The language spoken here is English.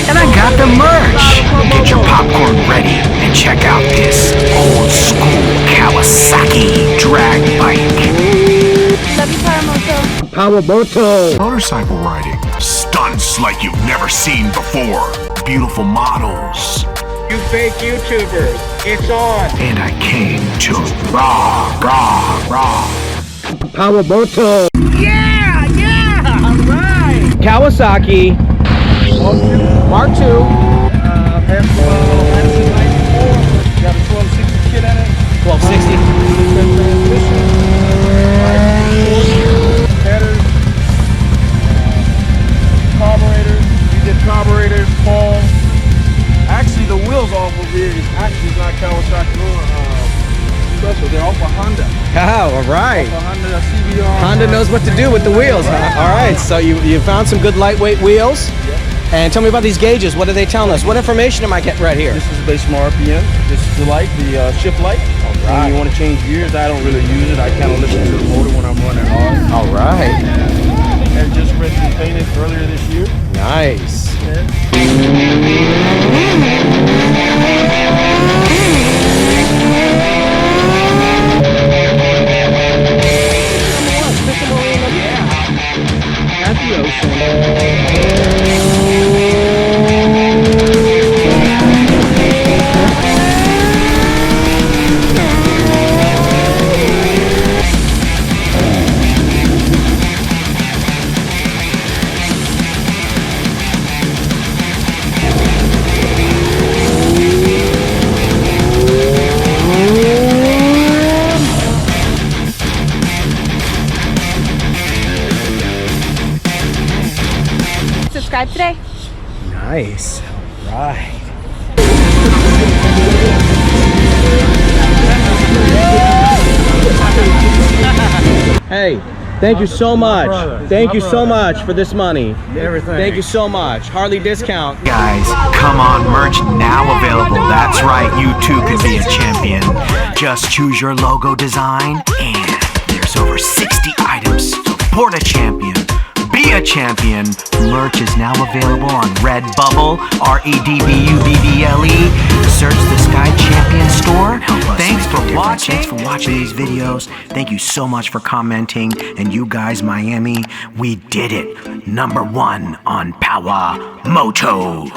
And I got the merch. Get your popcorn ready and check out this old school Kawasaki drag bike. Love you, Powamoto. Powamoto. Motorcycle riding. Stunts like you've never seen before. Beautiful models. You fake YouTubers, it's on. And I came to raw. Powamoto. Yeah, alright. Kawasaki Mark II. Got a 1260 kit in it. 1260. Headers. Carburetors. We did carburetors, palm. Actually, the wheels off of it is actually not Kawasaki or special. They're off of Honda. Oh, all right. Off of Honda CBR. Honda knows what to do with the wheels, huh? All right, so you found some good lightweight wheels. Yeah. And tell me about these gauges. What are they telling us? What information am I getting right here? This is based on RPM. This is the light, the shift light. When you want to change gears, I don't really use it. I kind of listen to the motor when I'm running hard. All right. And just recently painted earlier this year. Nice. At the ocean. Subscribe today. Nice. All right. Hey, thank you so much. Thank you so much for this money. Everything. Thank you so much. Harley discount. Guys, come on, merch now available. That's right, you too could be a champion. Just choose your logo design and there's over 60 items. Support a champion. Be a champion. Merch is now available on Redbubble, REDBUBBLE. Search the Sky Champion store. Thanks for watching. Thanks for watching these videos. Thank you so much for commenting. And you guys, Miami, we did it. #1 on Powamoto.